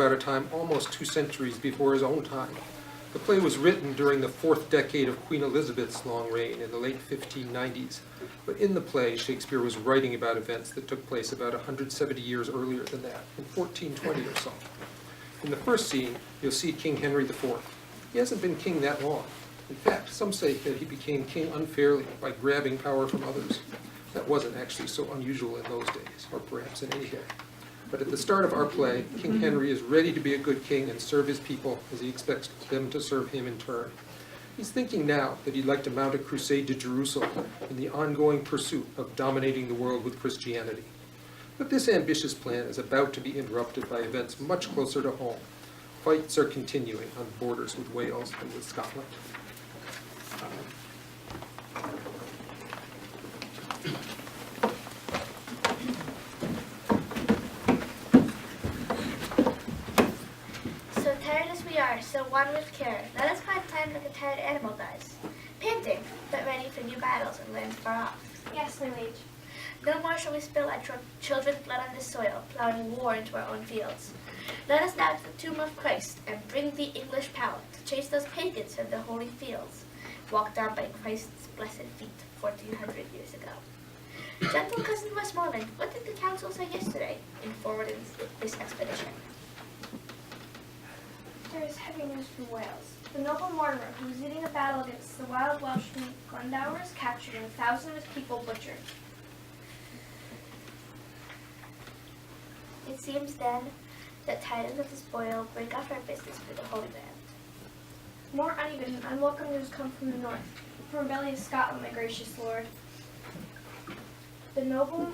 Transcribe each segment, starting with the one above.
at a time almost 2 centuries before his own time. The play was written during the 4th decade of Queen Elizabeth's long reign in the late 1590s. But in the play, Shakespeare was writing about events that took place about 170 years earlier than that, in 1420 or so. In the first scene, you'll see King Henry IV. He hasn't been king that long. In fact, some say that he became king unfairly by grabbing power from others. That wasn't actually so unusual in those days, or perhaps in any day. But at the start of our play, King Henry is ready to be a good king and serve his people as he expects them to serve him in turn. He's thinking now that he'd like to mount a crusade to Jerusalem in the ongoing pursuit of dominating the world with Christianity. But this ambitious plan is about to be interrupted by events much closer to home. Fights are continuing on the borders with Wales and with Scotland. So tired as we are, so one with care, let us find time like a tired animal does, panting, but ready for new battles in lands far off. Yes, my liege. No more shall we spill our children's blood on this soil, plowing war into our own fields. Let us now to the tomb of Christ, and bring the English power to chase those pagans from the holy fields, walked down by Christ's blessed feet 1,400 years ago. Gentle cousin Westmoreland, what did the council say yesterday in forwarding this expedition? There is heavy news from Wales. The noble Mortimer, who was leading a battle against the wild Welshman Glendower, is captured and 1,000 of his people butchered. It seems then that tidings of this boil break off our business for the Holy Land. More uneven and unwelcome news come from the north, from rebellious Scotland, my gracious lord. The noble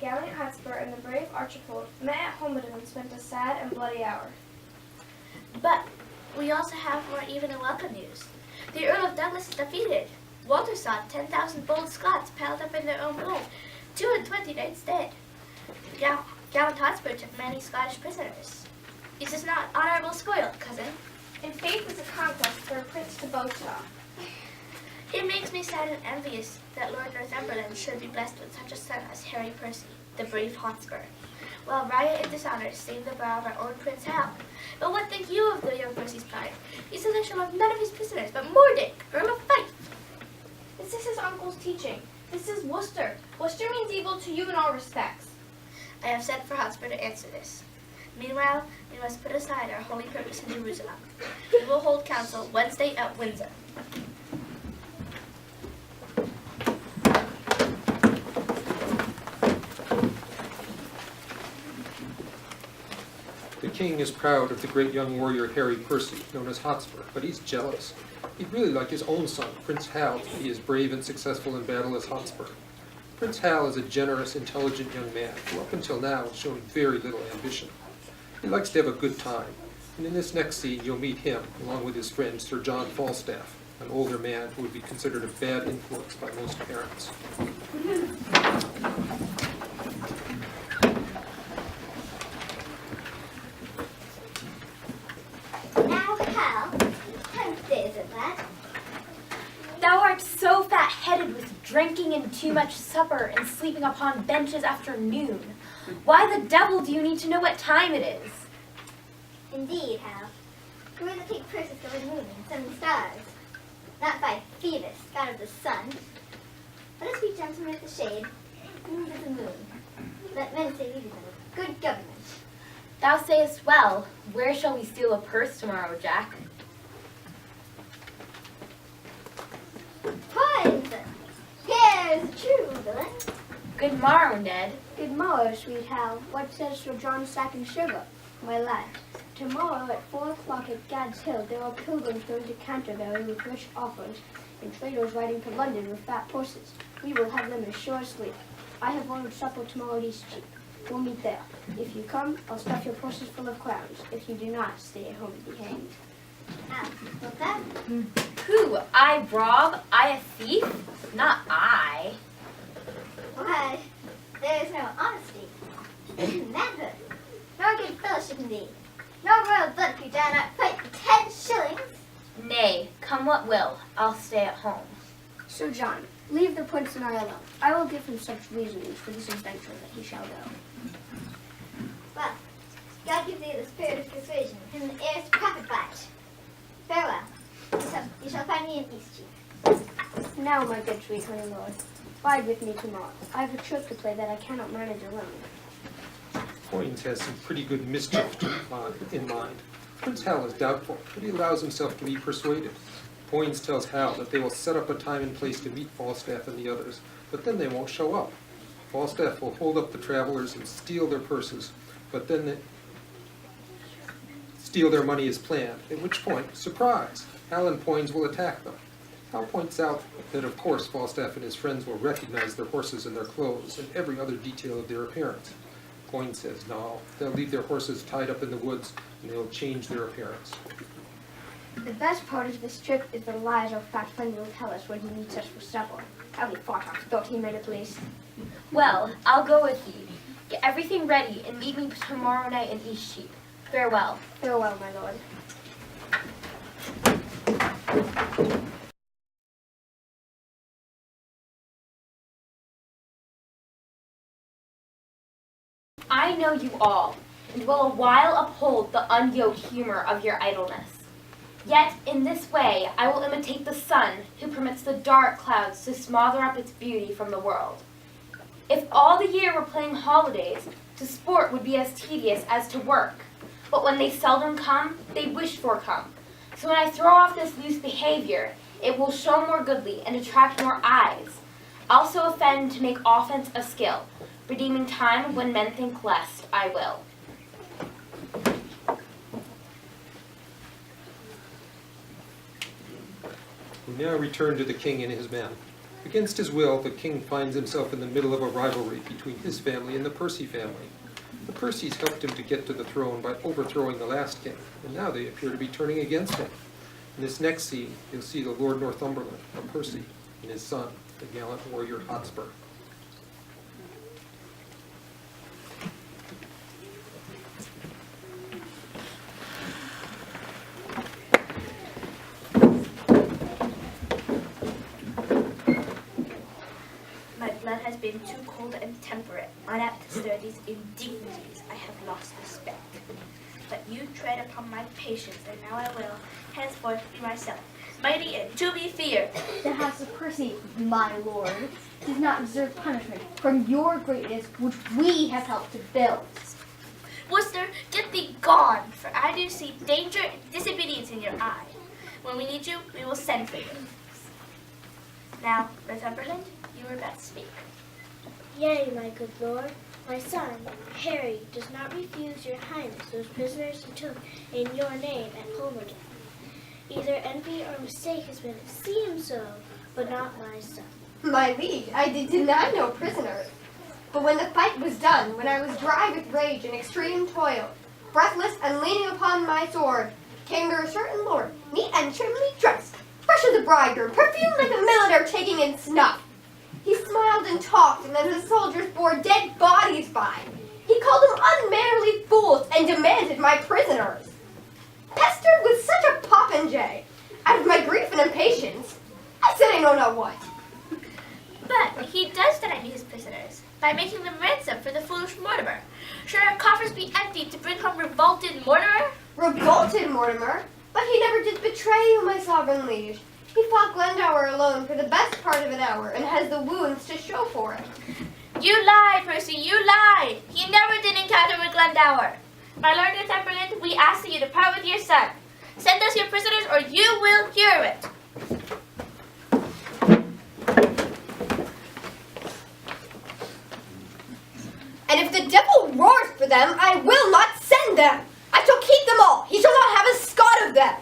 gallant Hotspur and the brave Archibald met at Holmedon and spent a sad and bloody hour. But we also have more even and welcome news. The Earl of Douglas is defeated. Walter saw 10,000 bold Scots piled up in their own blood, 220 knights dead. Gallant Hotspur took many Scottish prisoners. Is this not honorable spoil, cousin? In faith is a conquest for a prince to boast of. It makes me sad and envious that Lord Northumberland should be blessed with such a son as Harry Percy, the brave Hotspur, while riot and dishonor stain the brow of our own Prince Hal. But what think you of the young Percy's pride? He says I shall have none of his prisoners, but Mordick, Earl of Fife. This is his uncle's teaching. This is Worcester. Worcester means evil to you in all respects. I have sent for Hotspur to answer this. Meanwhile, we must put aside our holy purpose in Jerusalem. We will hold council Wednesday at Windsor. The king is proud of the great young warrior Harry Percy, known as Hotspur, but he's jealous. He'd really like his own son, Prince Hal, to be as brave and successful in battle as Hotspur. Prince Hal is a generous, intelligent young man who up until now has shown very little ambition. He likes to have a good time, and in this next scene you'll meet him, along with his friend Sir John Falstaff, an older man who would be considered a bad influence by most parents. Now, Hal, how days it, lad? Thou art so fat-headed with drinking and too much supper and sleeping upon benches after noon. Why the devil do you need to know what time it is? Indeed, Hal. You were the King Perseus of the moon and seven stars, not by Phoebus, god of the sun. Let us be gentlemen of the shade, moons of the moon. Let men say leaders of good government. Thou sayest well. Where shall we steal a purse tomorrow, Jack? Points! Yes, true, villain. Good morrow, Ned. Good morrow, sweet Hal. What says Sir John Sack and Sugar? My lad, tomorrow at 4 o'clock at Gad's Hill there are pilgrims going to Canterbury with rich offerings, and traders riding to London with fat horses. We will have them as sure as sleep. I have ordered supper tomorrow at Eastcheap. We'll meet there. If you come, I'll stuff your purses full of crowns. If you do not, stay at home and be hanged. Hal, what's that? Who? I rob? I a thief? Not I. Why, there is no honesty, manhood, nor good fellowship in thee, nor royal blood if you dare not fight for 10 shillings. Nay, come what will, I'll stay at home. Sir John, leave the prince and I alone. I will give him such reasonings for this adventure that he shall go. Well, God give thee the spirit of persuasion, and the heirs to profit by it. Farewell. You shall find me in Eastcheap. Now, my good sweet honey lord, bide with me tomorrow. I have a trick to play that I cannot manage alone. Poins has some pretty good mischief in mind. Prince Hal is doubtful, but he allows himself to be persuaded. Poins tells Hal that they will set up a time and place to meet Falstaff and the others, but then they won't show up. Falstaff will hold up the travelers and steal their purses, but then they steal their money as planned, at which point, surprise, Hal and Poins will attack them. Hal points out that, of course, Falstaff and his friends will recognize their horses and their clothes and every other detail of their appearance. Poins says no, they'll leave their horses tied up in the woods and they'll change their appearance. The best part of this trip is the lies our fat friend will tell us when he meets us for supper. I'll be fought off 13 minutes at least. Well, I'll go with you. Get everything ready and meet me tomorrow night in Eastcheap. Farewell. Farewell, my lord. I know you all, and will a while uphold the unyoked humor of your idleness. Yet, in this way, I will imitate the sun, who permits the dark clouds to smother up its beauty from the world. If all the year were playing holidays, to sport would be as tedious as to work. But when they seldom come, they wished for come. So when I throw off this loose behavior, it will show more goodly and attract more eyes. Also offend to make offense a skill, redeeming time when men think lest I will. We now return to the king and his men. Against his will, the king finds himself in the middle of a rivalry between his family and the Percy family. The Percys helped him to get to the throne by overthrowing the last king, and now they appear to be turning against him. In this next scene, you'll see the Lord Northumberland, or Percy, and his son, the gallant warrior Hotspur. My blood has been too cold and temperate, unapt to stir these indignities. I have lost respect. But you tread upon my patience, and now I will henceforth be myself, mighty and to be feared. The house of Percy, my lord, does not deserve punishment from your greatness, which we have helped to build. Worcester, get thee gone, for I do see danger and disobedience in your eye. When we need you, we will send for you. Now, Northumberland, you are about to speak. Yea, my good lord, my son, Harry, does not refuse your highness those prisoners he took in your name at Pulverton. Either envy or mistake has made it seem so, but not my son. My liege, I did deny no prisoners. But when the fight was done, when I was dry with rage and extreme toil, breathless and leaning upon my sword, came there a certain lord, neat and trimly dressed, fresh as a bridegroom, perfumed like a milliner taking in snuff. He smiled and talked, and as the soldiers bore dead bodies by, he called them unmannerly fools and demanded my prisoners. Pestered with such a popinjay, out of my grief and impatience, I said I know not what. But he does deny me his prisoners, by making them ransom for the foolish Mortimer. Should our coffers be emptied to bring home revolted Mortimer? Revolted, Mortimer, but he never did betray you, my sovereign liege. He fought Glendower alone for the best part of an hour, and has the wounds to show for it. You lie, Percy, you lie! He never did encounter with Glendower. My lord Northumberland, we ask that you depart with your son. Send us your prisoners, or you will hear it. And if the devil roars for them, I will not send them. I shall keep them all. He shall not have a scot of them.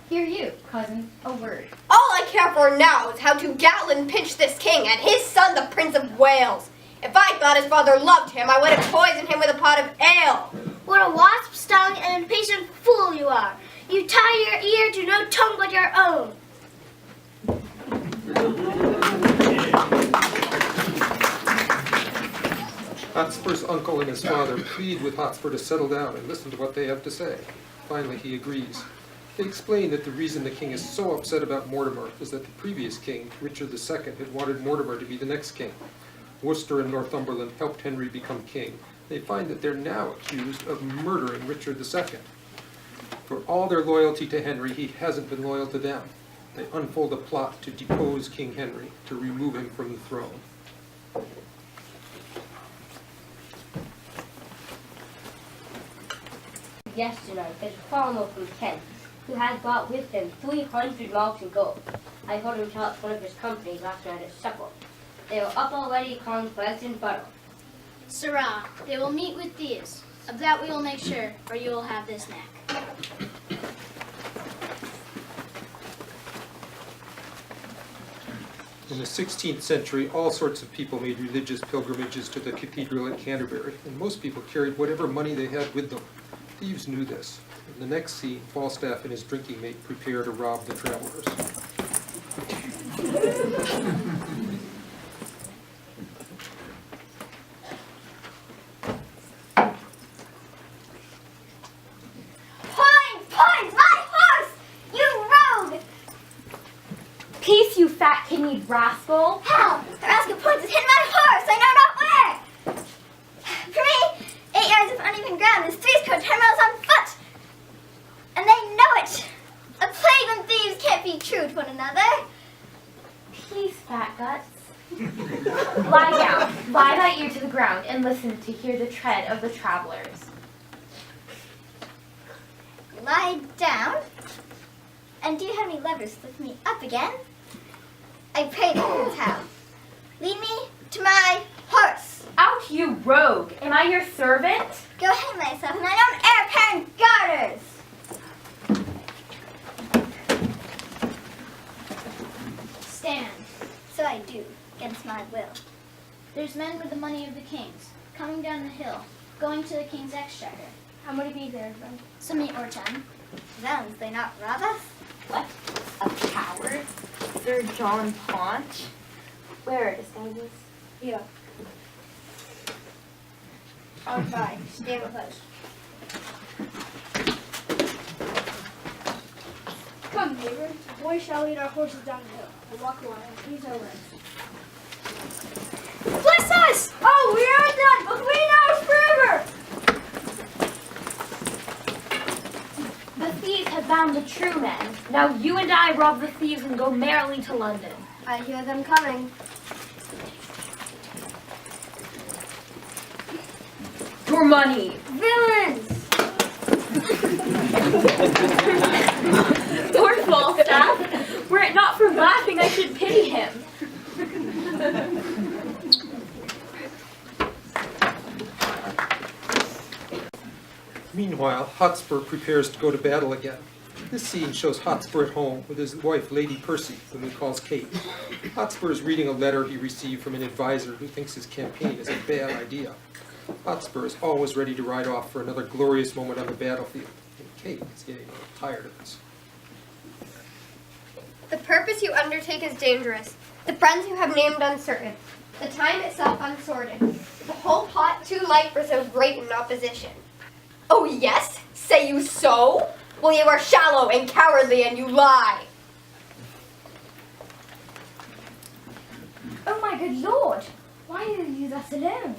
Hear you, cousin, a word. All I care for now is how to gall and pinch this king and his son, the Prince of Wales. If I thought his father loved him, I would have poisoned him with a pot of ale. What a wasp-stung and impatient fool you are! You tie your ear to no tongue but your own. Hotspur's uncle and his father plead with Hotspur to settle down and listen to what they have to say. Finally, he agrees. They explain that the reason the king is so upset about Mortimer is that the previous king, Richard II, had wanted Mortimer to be the next king. Worcester and Northumberland helped Henry become king, they find that they're now accused of murdering Richard II. For all their loyalty to Henry, he hasn't been loyal to them. They unfold a plot to depose King Henry, to remove him from the throne. Yesterday, there's a farmer from Kent who had brought with him 300 marks in gold. I heard him tell it to one of his company last night at supper. They were up already calling bread and butter. Sirrah, they will meet with these. Of that we will make sure, or you will have this neck. In the 16th century, all sorts of people made religious pilgrimages to the cathedral at Canterbury, and most people carried whatever money they had with them. Thieves knew this. In the next scene, Falstaff and his drinking mate prepare to rob the travelers. Point! My horse! You rogue! Peace, you fat-kidneyed rascal! How? The rascal points has hit my horse, I know not where! For me, 8 yards of uneven ground is 3/4 miles on foot! And they know it! A plague when thieves can't be true to one another! Peace, fat guts. Lie down, lie thy ear to the ground, and listen to hear the tread of the travelers. Lie down? And do you have any levers to lift me up again? I pray to how. Lead me to my horse. Out, you rogue! Am I your servant? Go hang myself in my own air-parent garters. Stand. So I do, against my will. There's men with the money of the kings, coming down the hill, going to the king's exchequer. How many be there, then? Some 8 or 10. Zounds, they not rob us? What? A coward? Sir John Paunch? Where is Davies? Yeah. On 5. Stand with us. Come, neighbor. The boy shall lead our horses down the hill. We'll walk along and ease our legs. Bless us! Oh, we are done! Between us forever! The thieves have found the true men. Now you and I rob the thieves and go merrily to London. I hear them coming. Your money! Villains! Poor Falstaff! Were it not for laughing, I should pity him. Meanwhile, Hotspur prepares to go to battle again. This scene shows Hotspur at home with his wife, Lady Percy, whom he calls Kate. Hotspur is reading a letter he received from an advisor who thinks his campaign is a bad idea. Hotspur is always ready to ride off for another glorious moment on the battlefield, and Kate is getting a little tired of this. The purpose you undertake is dangerous. The friends you have named uncertain. The time itself unsorted. The whole plot too light for so great an opposition. Oh yes? Say you so? Well, you are shallow and cowardly, and you lie. Oh my good lord! Why are you thus alone?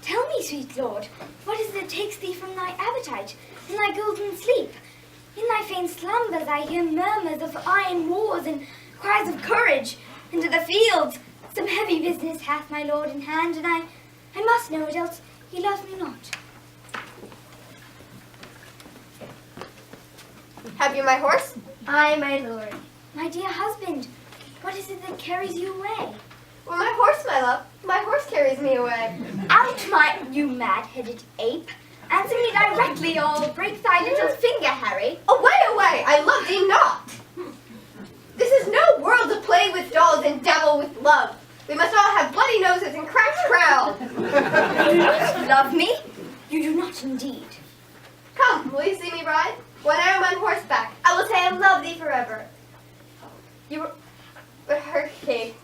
Tell me, sweet lord, what is it that takes thee from thy appetite, and thy golden sleep? In thy faint slumbers I hear murmurs of iron wars and cries of courage. Into the fields some heavy business hath my lord in hand, and I must know it, else he loves me not. Have you my horse? Aye, my lord. My dear husband, what is it that carries you away? Well, my horse, my love. My horse carries me away. Out, you mad-headed ape! Answer me directly, or I'll break thy little finger, Harry. Away, away! I love thee not. This is no world to play with dolls and dabble with love. We must all have bloody noses and cracked crowns. You do not love me? You do not indeed. Come, will you see me ride? When I am on horseback, I will say I love thee forever. But her, Kate,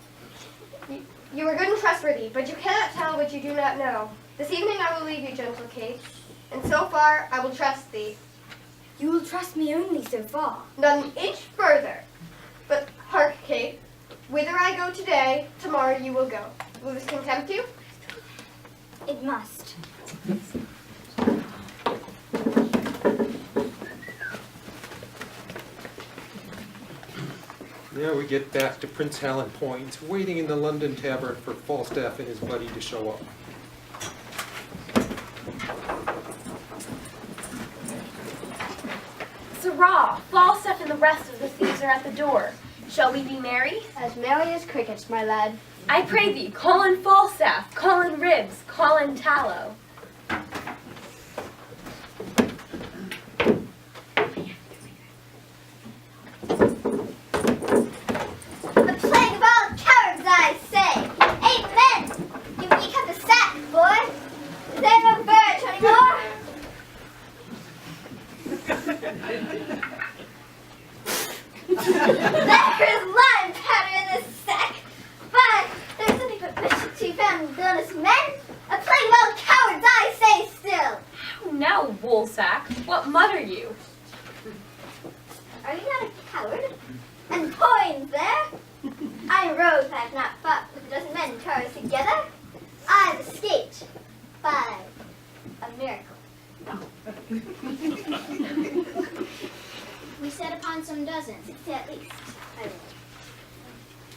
you are good and trustworthy, but you cannot tell what you do not know. This evening I will leave you, gentle Kate, and so far I will trust thee. You will trust me only so far. Not an inch further. But hark, Kate, whither I go today, tomorrow you will go. Will this contempt you? It must. Now we get back to Prince Hal Point, waiting in the London Tavern for Falstaff and his buddy to show up. Sirrah, Falstaff and the rest of the thieves are at the door. Shall we be merry? As merry as crickets, my lad. I pray thee, call in Falstaff, call in Ribs, call in Tallow. The plague of all cowards, I say! 8 men! Give me cut the sack, boy! Is there no birch anymore? There is lime powder in this sack! But there's nothing but bishop to be found in villainous men! A plague of all cowards, I say still! How now, Woolsack? What mutter you? Are you not a coward? And poins there? I rose, I have not fought with a dozen men charged together. I've escaped by a miracle. We set upon some dozens, 60 at least, I will.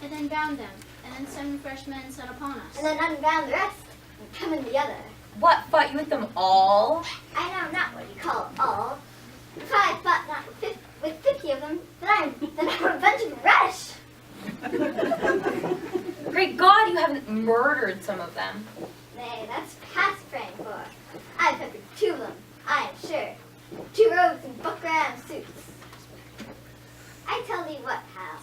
and then bound them, and then 7 fresh men set upon us. And then unbound the rest and come in the other. What, fought you with them all? I know not what you call all. If I fought not with 50 of them, then I'm a bunch of rubbish. Great God, you haven't murdered some of them. Nay, that's past praying for. I've peppered 2 of them, I am sure. 2 rogues in buckram suits. I tell thee what, Hal.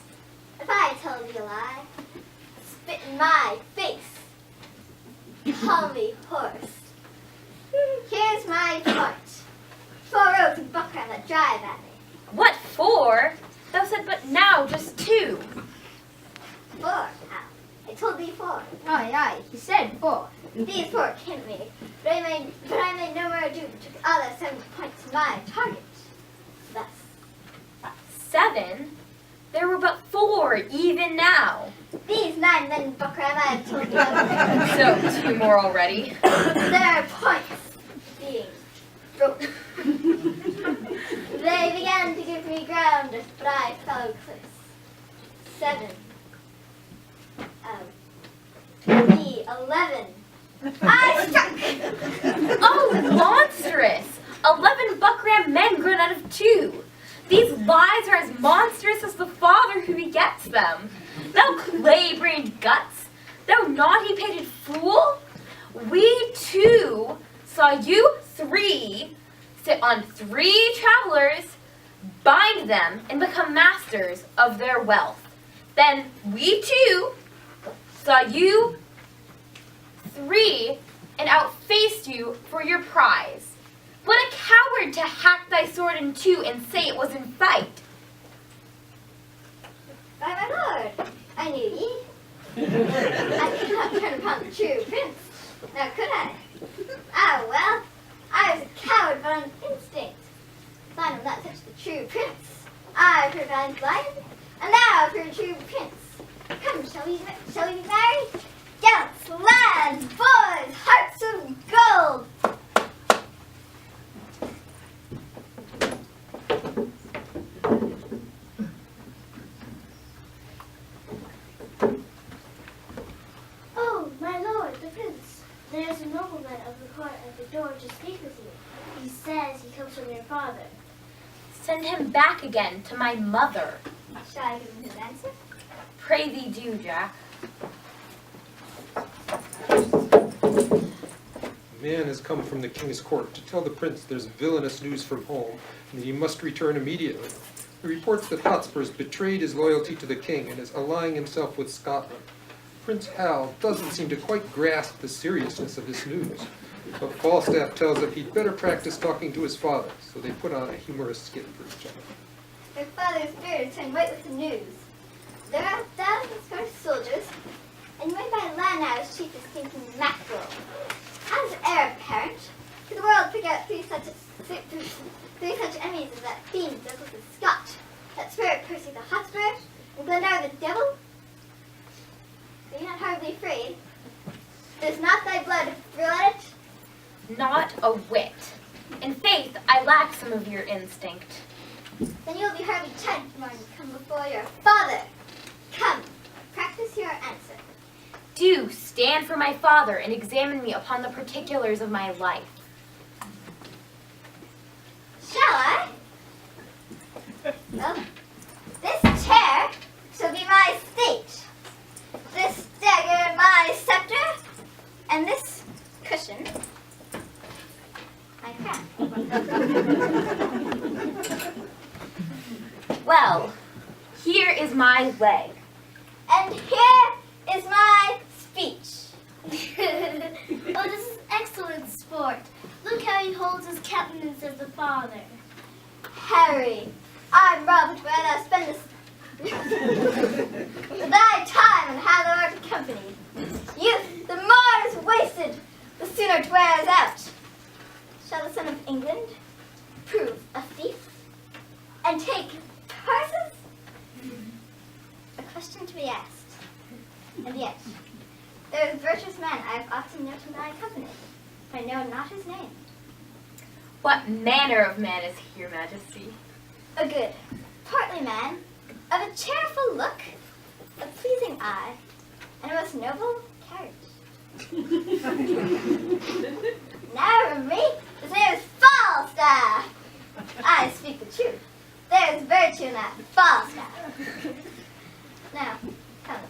If I tell thee a lie, spit in my face. Call me horse. Here's my point. 4 rogues in buckram that drive at me. What for? Thou said but now just 2. 4, Hal. I told thee 4. Aye, aye, he said 4. These 4 killed me, but I made no more ado and took all their 7 points to my target. Thus. 7? There were but 4 even now. These 9 men in buckram I have told you of. So, 2 more already. Their points being broken. They began to give me ground, but I fell close. 7 of the 11. I struck! Oh, monstrous! 11 buckram men grown out of 2. These lies are as monstrous as the father who begets them. Thou clay-brained guts, thou naughty-pated fool! We 2 saw you 3 sit on 3 travelers, bind them, and become masters of their wealth. Then we 2 saw you 3 and outfaced you for your prize. What a coward to hack thy sword in 2 and say it was in fight. By my lord, I knew ye. I could not turn upon the true prince. Now could I? Ah, well, I was a coward but on instinct. If I will not touch the true prince, I for Van's lion, and thou for a true prince. Come, shall we be married? Gallants, lads, boys, hearts of gold! Oh, my lord, the prince. There is a nobleman of the court at the door to speak with you. He says he comes from your father. Send him back again to my mother. Shall I give him his answer? Pray thee do, Jack. A man has come from the king's court to tell the prince there's villainous news from home and that he must return immediately. He reports that Hotspur's betrayed his loyalty to the king and is allying himself with Scotland. Prince Hal doesn't seem to quite grasp the seriousness of this news, but Falstaff tells him he'd better practice talking to his father, so they put on a humorous skit for each other. Their father's beard turned white with the news. There are thousands of Scottish soldiers, and when by Lanau's chiefest came from Mackerel. As heir apparent, could the world pick out 3 such enemies as that fiend Douglas the Scot, that spirit Percy the Hotspur, and Glendower the Devil? Are you not horribly afraid? Does not thy blood thrill at it? Not a whit. In faith, I lack some of your instinct. Then you will be hardly chided tomorrow to come before your father. Come, practice your answer. Do stand for my father and examine me upon the particulars of my life. Shall I? Well, this chair shall be my state, this dagger my scepter, and this cushion my crown. Well, here is my leg. And here is my speech. Oh, this is excellent sport. Look how he holds his countenance as the father. Harry, I'm robbed where thou spendest thy time and how thou art accompanied. Youth, the more it is wasted, the sooner it wears out. Shall the son of England prove a thief and take purses? A question to be asked. And yet, there is a virtuous man I have often known in thy company, but I know not his name. What manner of man is he, your majesty? A good, portly man, of a cheerful look, a pleasing eye, and a most noble carriage. Now for me, his name is Falstaff. I speak the truth. There is virtue in that Falstaff. Now, tell me,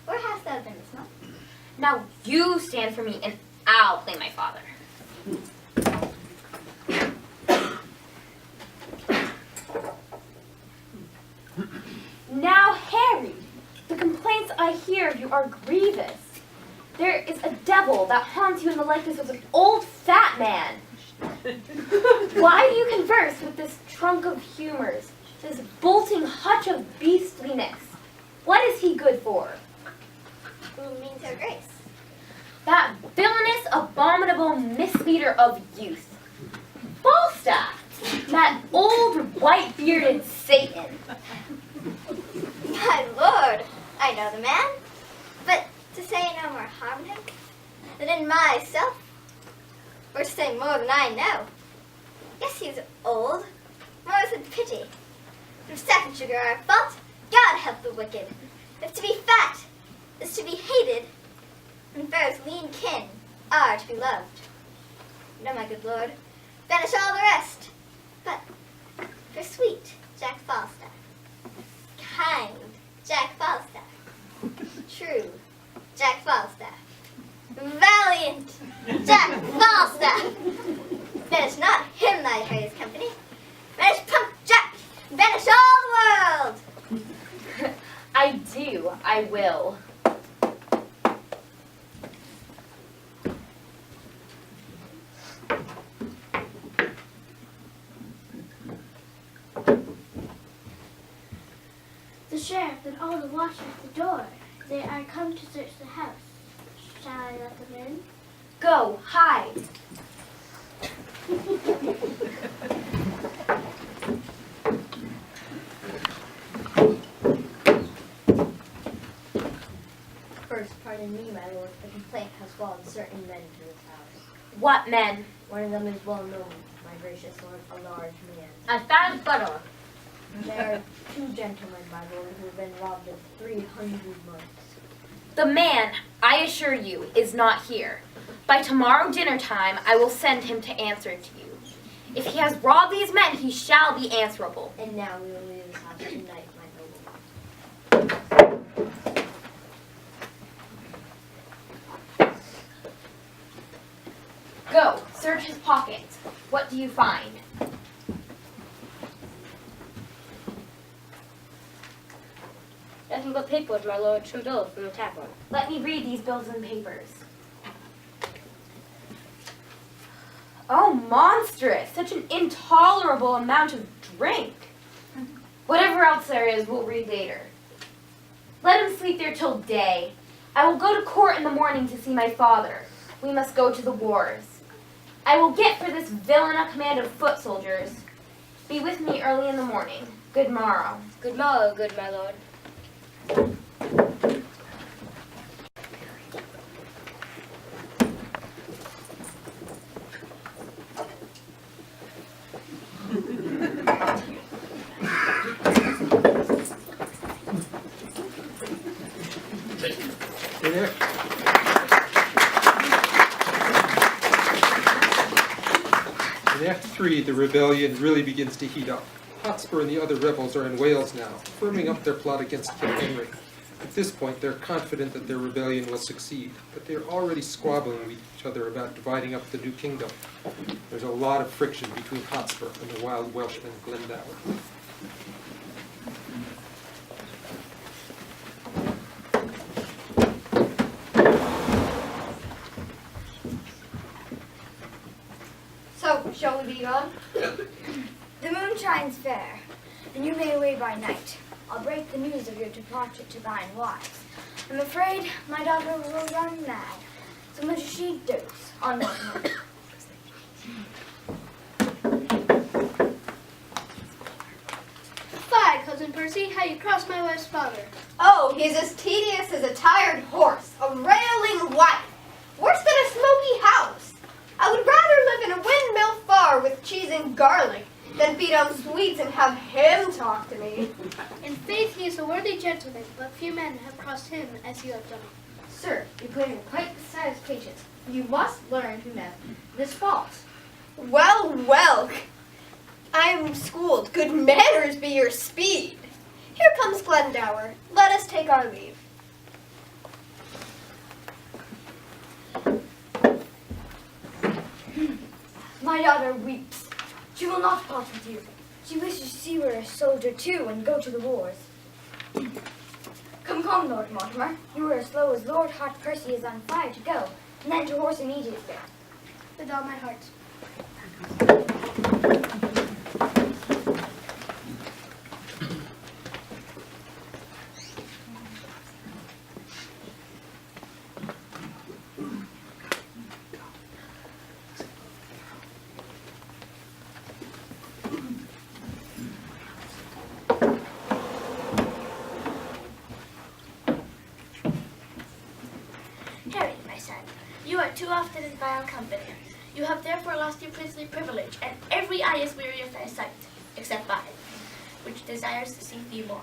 where hast thou been this month? Now you stand for me and I'll play my father. Now, Harry, the complaints I hear of you are grievous. There is a devil that haunts you in the likeness of an old fat man. Why do you converse with this trunk of humors, this bolting hutch of beastliness? What is he good for? Who means her grace? That villainous, abominable misleader of youth. Falstaff, that old white-bearded Satan. My lord, I know the man, but to say no more harm him than in myself, or to say more than I know. Yes, he is old, more is it pity. If sack and sugar are a fault, God help the wicked. If to be fat is to be hated, and Pharaoh's lean kin are to be loved. No, my good lord, banish all the rest, but for sweet Jack Falstaff, kind Jack Falstaff, true Jack Falstaff, valiant Jack Falstaff. Banish not him, thy Harry's company. Banish punk Jack. Banish all the world. I will. The sheriff and all the watchers at the door. They are come to search the house. Shall I let them in? Go, hide. First, pardon me, my lord. A complaint has followed certain men to this house. What men? One of them is well known, my gracious lord, a large man. A fat butter. There are two gentlemen, my lord, who have been robbed of 300 months. The man, I assure you, is not here. By tomorrow dinner time, I will send him to answer to you. If he has robbed these men, he shall be answerable. And now we will leave this house tonight, my noble. Go, search his pockets. What do you find? Nothing but papers, my lord. Some bills from the tavern. Let me read these bills and papers. Oh, monstrous! Such an intolerable amount of drink. Whatever else there is, we'll read later. Let him sleep there till day. I will go to court in the morning to see my father. We must go to the wars. I will get for this villain a command of foot soldiers. Be with me early in the morning. Good morrow. Good morrow, good my lord. In Act 3, the rebellion really begins to heat up. Hotspur and the other rebels are in Wales now, firming up their plot against King Henry. At this point, they're confident that their rebellion will succeed, but they're already squabbling with each other about dividing up the new kingdom. There's a lot of friction between Hotspur and the wild Welshman Glendower. So, shall we be gone? The moon shines fair, and you may away by night. I'll break the news of your departure to thine wives. I'm afraid my daughter will run mad, so much as she dotes on one man. Fie, Cousin Percy, how you crossed my wife's father. Oh, he's as tedious as a tired horse, a railing wife, worse than a smoky house. I would rather live in a windmill far with cheese and garlic than feed on sweets and have him talk to me. In faith, he is a worthy gentleman, but few men have crossed him as you have done. Sir, you put him quite beside his patience. You must learn to know this fault. Well, well, I am schooled. Good manners be your speed. Here comes Glendower. Let us take our leave. My daughter weeps. She will not part with you. She wishes she were a soldier too and go to the wars. Come, come, Lord Mortimer. You are as slow as Lord Hot Percy is on fire to go, and then to horse immediately. With all my heart. Harry, my son, you are too often in vile company. You have therefore lost your princely privilege, and every eye is weary of thy sight, except mine, which desires to see thee more.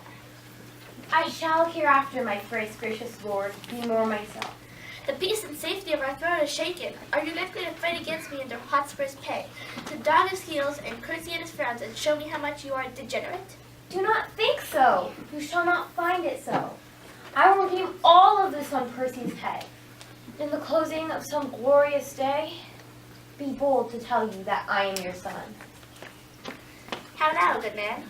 I shall hereafter, my thrice gracious lord, be more myself. The peace and safety of our throne is shaken. Are you likely to fight against me under Hotspur's pay, to don his heels and curtsy at his frowns and show me how much you are degenerate? Do not think so. You shall not find it so. I will redeem all of this on Percy's head. In the closing of some glorious day, be bold to tell you that I am your son. How now, good man?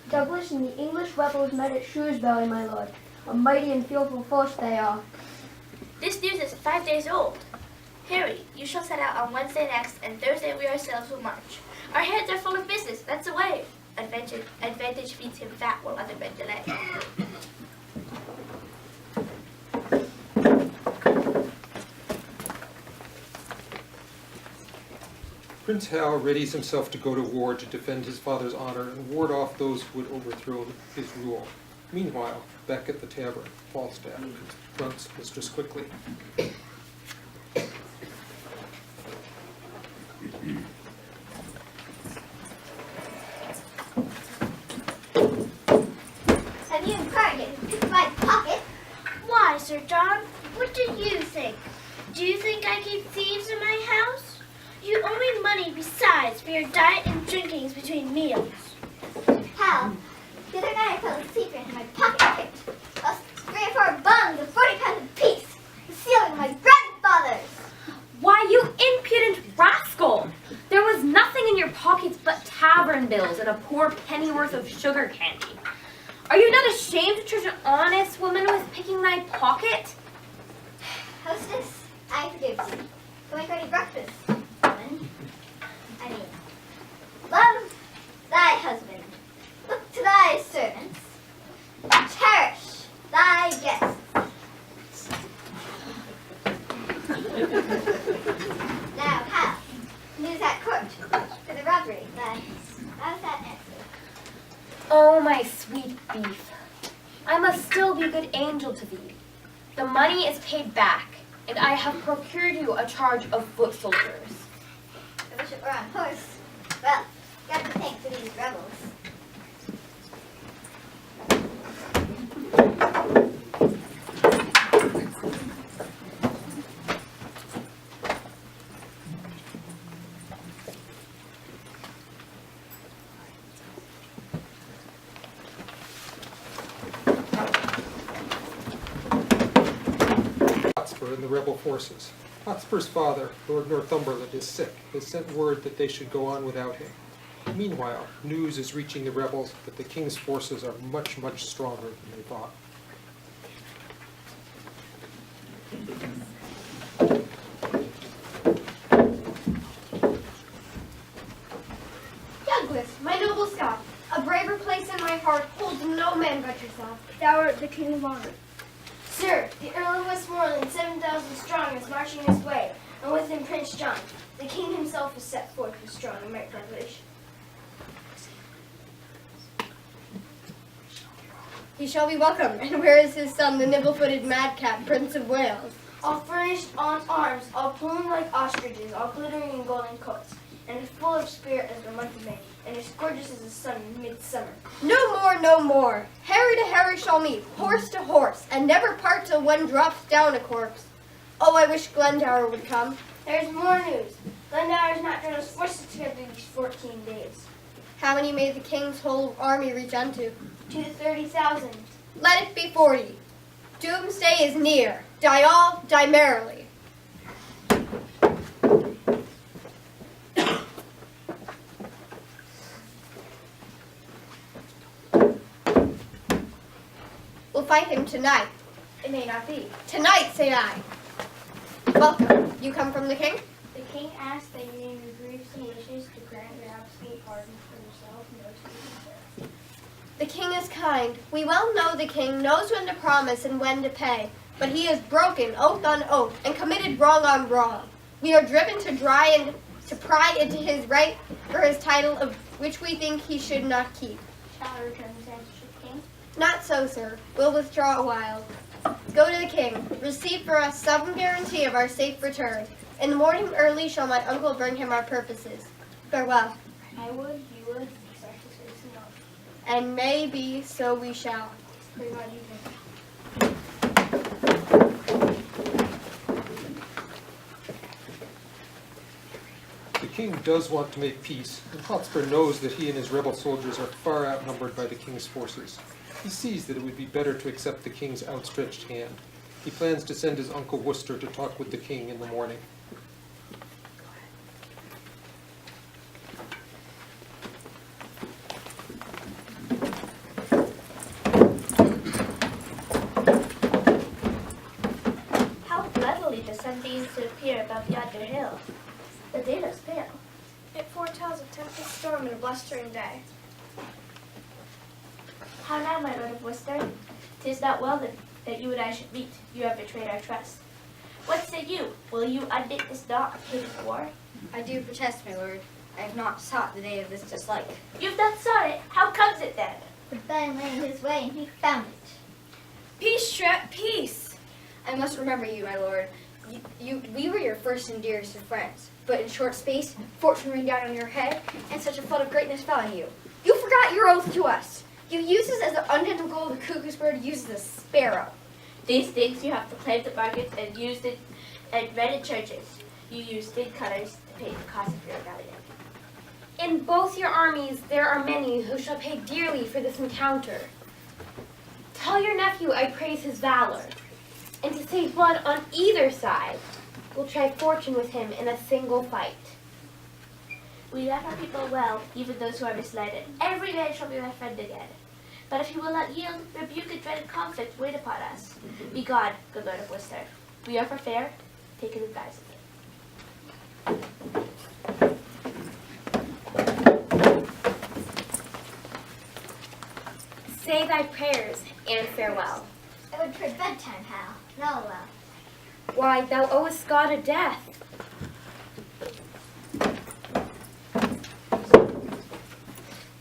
Douglas and the English rebels met at Shrewsbury, my lord. A mighty and fearful force they are. This news is 5 days old. Harry, you shall set out on Wednesday next, and Thursday we ourselves will march. Our heads are full of business, that's the way. Advantage feeds him fat while other men delay. Prince Hal readies himself to go to war to defend his father's honor and ward off those who would overthrow his rule. Meanwhile, back at the tavern, Falstaff confronts Mistress Quickly. Have you inquired and picked my pocket? Why, Sir John? What do you think? Do you think I keep thieves in my house? You owe me money besides for your diet and drinkings between meals. How? The other night I felt a secret in my pocket picked. Lost 3 or 4 buns of 40 pounds apiece, concealing my grandfather's. Why, you impudent rascal! There was nothing in your pockets but tavern bills and a poor pennyworth of sugar candy. Are you not ashamed to charge an honest woman with picking thy pocket? Hostess, I forgive you. Go make ready breakfast, woman. I mean, love thy husband. Look to thy servants. Cherish thy guests. Now, Hal, news at court for the robbery. How's that answer? Oh, my sweet beef. I must still be a good angel to thee. The money is paid back, and I have procured you a charge of foot soldiers. I wish it were on horse. Well, got to thank for these rebels. Hotspur and the rebel forces. Hotspur's father, Lord Northumberland, is sick, has sent word that they should go on without him. Meanwhile, news is reaching the rebels that the king's forces are much, much stronger than they thought. Douglas, my noble Scot, a braver place in my heart holds no man but yourself. Thou art the king of honor. Sir, the Earl of Westmoreland, 7,000 strong, is marching his way, and with him Prince John. The king himself is set forth with strong and mighty preparation. He shall be welcome. And where is his son, the nibble-footed madcap, Prince of Wales? All furnished on arms, all plumed like ostriches, all glittering in golden coats, and as full of spirit as the month of May, and as gorgeous as the sun in midsummer. No more, no more. Harry to Harry shall meet, horse to horse, and never part till one drops down a corpse. Oh, I wish Glendower would come. There is more news. Glendower has not drawn his forces together these 14 days. How many may the king's whole army reach unto? To 30,000. Let it be 40. Doomsday is near. Die all, die merrily. We'll fight him tonight. It may not be. Tonight, say I. Welcome. You come from the king? The king asked that you may reprieve some wishes to grant your absolute pardon for yourself and those who deserve. The king is kind. We well know the king knows when to promise and when to pay, but he has broken oath on oath and committed wrong on wrong. We are driven to pry into his right or his title, of which we think he should not keep. Shall I return this answer to the king? Not so, sir. We'll withdraw a while. Go to the king. Receive for us some guarantee of our safe return. In the morning early shall my uncle bring him our purposes. Farewell. I would, you would, such a citizen of. And may be so we shall. Pretty much even. The king does want to make peace, and Hotspur knows that he and his rebel soldiers are far outnumbered by the king's forces. He sees that it would be better to accept the king's outstretched hand. He plans to send his uncle Worcester to talk with the king in the morning. How bloodily the sun begins to appear above yonder hill. The day looks pale. It foretells a tempest storm and a blustering day. How now, my lord of Worcester? 'Tis not well that you and I should meet. You have betrayed our trust. What say you? Will you unknit this knot of hated war? I do protest, my lord. I have not sought the day of this dislike. You've not sought it. How comes it then? The Ben lay in his way, and he found it. Peace, Shrek, peace! I must remember you, my lord. We were your first and dearest of friends, but in short space, fortune rained down on your head, and such a flood of greatness fell on you. You forgot your oath to us. You used us as the undented gold the cuckoo's bird uses a sparrow. These things you have proclaimed at markets and used it and read in churches. You used thin colors to paint the cost of your rebellion. In both your armies there are many who shall pay dearly for this encounter. Tell your nephew I praise his valor, and to save blood on either side, we'll try fortune with him in a single fight. We love our people well, even those who are misled, and every man shall be my friend again. But if he will not yield, rebuke and dreaded conflict wait upon us. Be gone, good lord of Worcester. We offer fair, take it advisedly. Say thy prayers and farewell. I would toward bedtime, Hal. No, well. Why, thou owest God a death.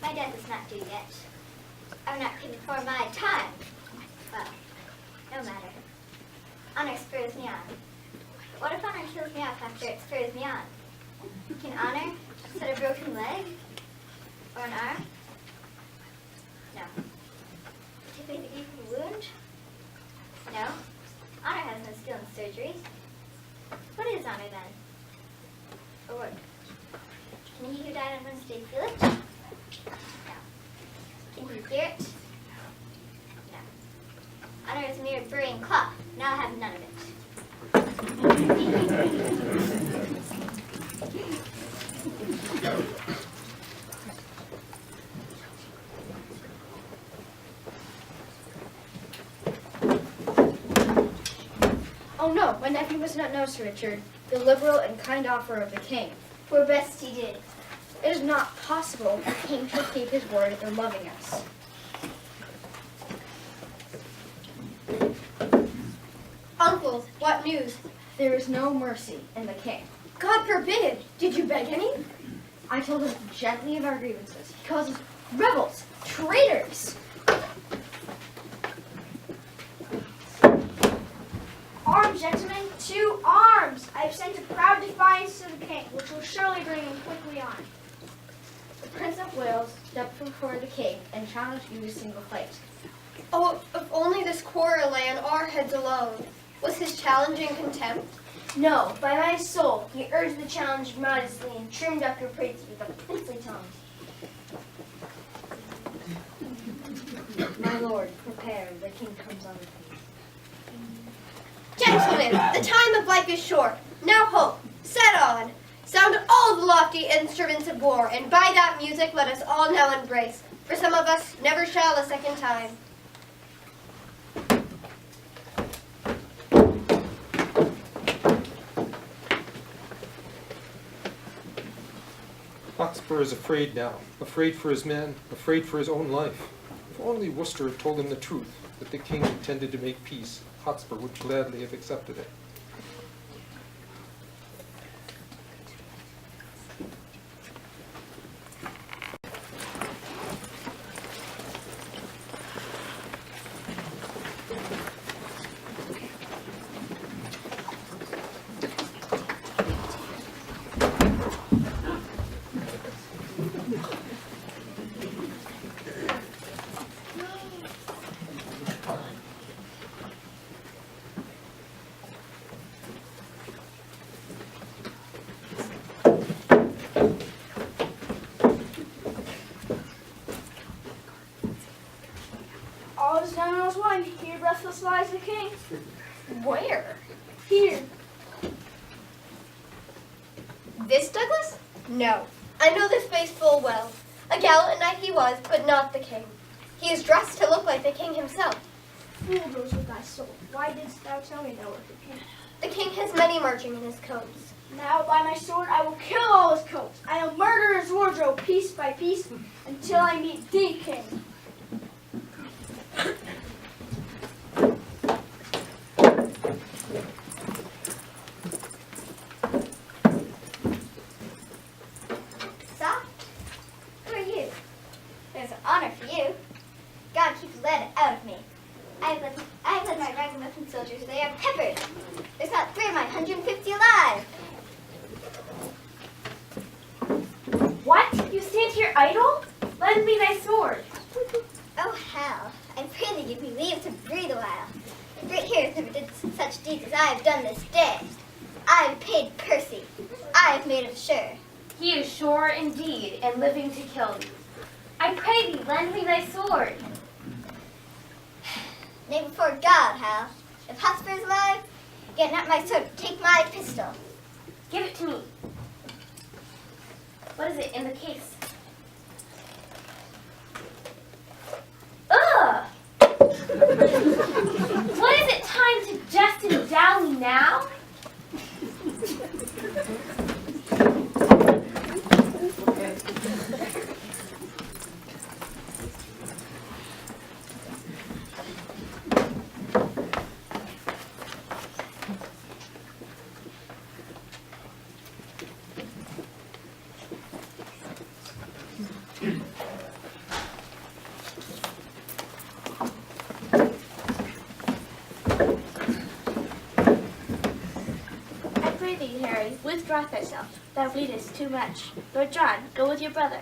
My death is not due yet. I'm not killed before my time. Well, no matter. Honor spurs me on. What if honor kills me off after it spurs me on? Can honor set a broken leg? Or an arm? No. Take away the evil wound? No. Honor has no skill in surgery. What is honor then? A word. Can he who died on Wednesday feel it? No. Can he hear it? No. Honor is mere burying cloth, and I'll have none of it. Oh no, my nephew must not know, Sir Richard, the liberal and kind offer of the king. For best he did. It is not possible the king should keep his word in loving us. Uncle, what news? There is no mercy in the king. God forbid! Did you beg any? I told him gently of our grievances. He calls us rebels, traitors. Arms, gentlemen, to arms! I have sent a proud defiance to the king, which will surely bring him quickly on. The Prince of Wales stepped before the king and challenged you to single fight. Oh, if only this quarrel lay on our heads alone. Was his challenge in contempt? No, by my soul, he urged the challenge modestly and trimmed up your praises with a princely tongue. My lord, prepare, the king comes on the page. Gentlemen, the time of life is short. Now hope, set on. Sound all the lofty instruments of war, and by that music let us all now embrace. For some of us never shall a second time. Hotspur is afraid now, afraid for his men, afraid for his own life. If only Worcester had told him the truth, that the king intended to make peace, Hotspur would gladly have accepted it. All is done, all is won. Here breathless lies the king. Where? Here. This Douglas? No. I know this face full well. A gallant knight he was, but not the king. He is dressed to look like the king himself. Fool goes with thy soul. Why didst thou tell me thou wert the king? The king has many marching in his coats. Now by my sword I will kill all his coats. I will murder his wardrobe piece by piece until I meet thee, king. Soft? Who are you? There's an honor for you. God keeps lead out of me. I've led my ragamuffin soldiers. They are peppered. There's not 3 of my 150 alive. What? You stand here idle? Lend me thy sword. Oh, Hal, I pray thee give me leave to breathe a while. Great heroes never did such deeds as I have done this day. I have paid Percy. I have made him sure. He is sure indeed, and living to kill thee. I pray thee, lend me thy sword. Nay, before God, Hal, if Hotspur is alive, get not my sword, take my pistol. Give it to me. What is it in the case? Ugh! What is it time to jest and dally now? Withdraw thyself. Thou bleedest too much. Lord John, go with your brother.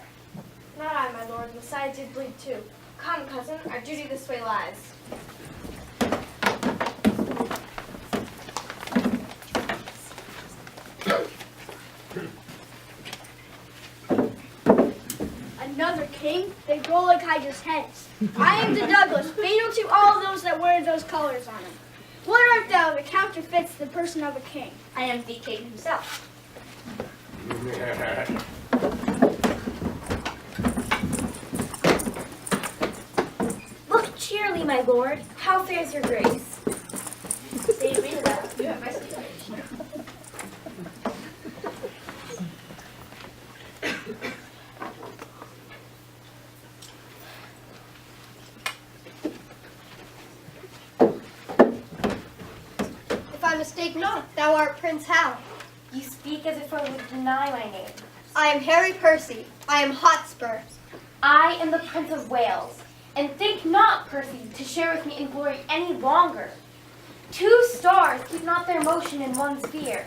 Not I, my lord. The side did bleed too. Come, cousin, our duty this way lies. Another king? They roll like Hydra's heads. I am the Douglas, fatal to all those that wear those colors on him. What art thou that counterfeits the person of a king? I am the king himself. Look cheerly, my lord. How fares your grace? They read it out. If I mistake not, thou art Prince Hal. You speak as if I would deny my name. I am Harry Percy. I am Hotspur. I am the Prince of Wales, and think not, Percy, to share with me in glory any longer. 2 stars keep not their motion in one sphere,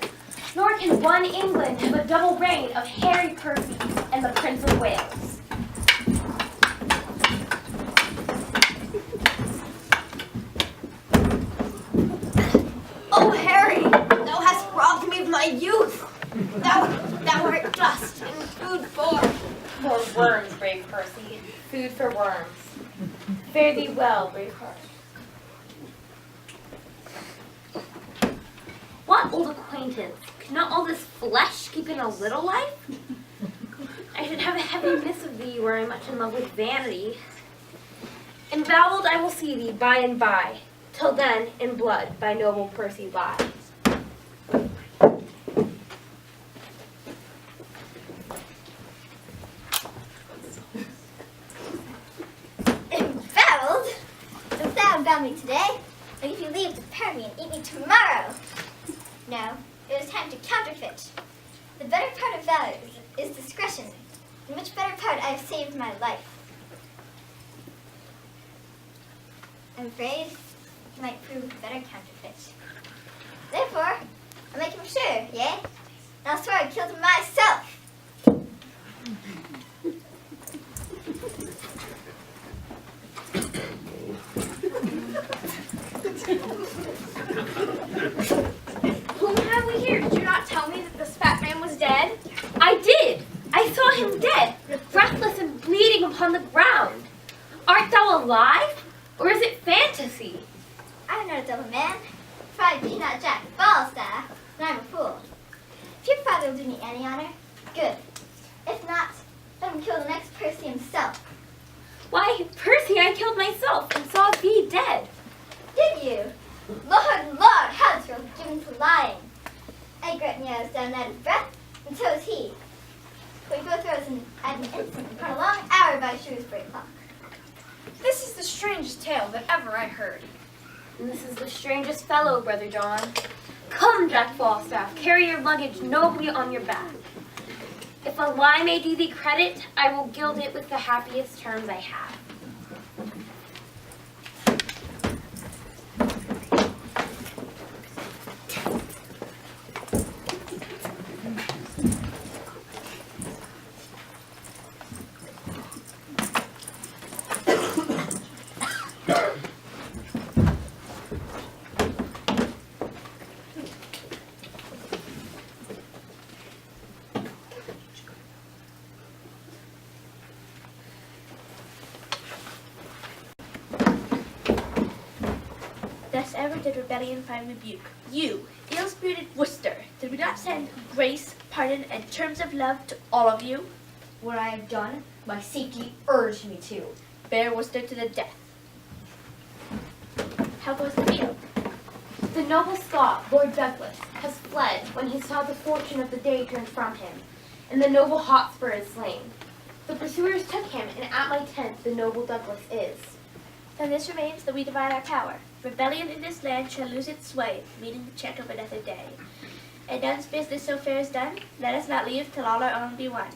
nor can one England have a double reign of Harry Percy and the Prince of Wales. Oh, Harry, thou hast robbed me of my youth. Thou art dust and food for. For worms, brave Percy, food for worms. Fare thee well, brave heart. What old acquaintance? Could not all this flesh keep in a little life? I should have a heavy miss of thee were I much in love with vanity. Embowelled I will see thee by and by, till then in blood by noble Percy lie. Embezzled? If thou about me today, or if you leave to pair me and eat me tomorrow. No, it is time to counterfeit. The better part of valor is discretion, in which better part I have saved my life. I'm afraid it might prove a better counterfeit. Therefore, I'll make him sure, yea? And I'll swear I killed him myself. Whom have we here? Did you not tell me that this fat man was dead? I did! I saw him dead, breathless and bleeding upon the ground. Art thou alive, or is it fantasy? I'm not a double man, for I be not Jack Falstaff, and I'm a fool. If your father will do me any honor, good. If not, let him kill the next Percy himself. Why, Percy, I killed myself and saw thee dead. Did you? Lord, how this world given to lying. I grant me I was down out of breath, and so was he. We both rose at an instant upon a long hour by Shrewsbury clock. This is the strangest tale that ever I heard. And this is the strangest fellow, Brother John. Come, Jack Falstaff, carry your luggage nobly on your back. If a lie may do thee credit, I will gild it with the happiest terms I have. Thus ever did rebellion find rebuke. You, ill-spirited Worcester, did we not send grace, pardon, and terms of love to all of you? What I have done, my safety urged me to. Bear Worcester to the death. How goes the field? The noble Scot, Lord Douglas, has fled when he saw the fortune of the day turned from him, and the noble Hotspur is slain. The pursuers took him, and at my tent the noble Douglas is. Then this remains that we divide our power. Rebellion in this land shall lose its sway, meeting the check of another day. And once business so fair is done, let us not leave till all our own be won.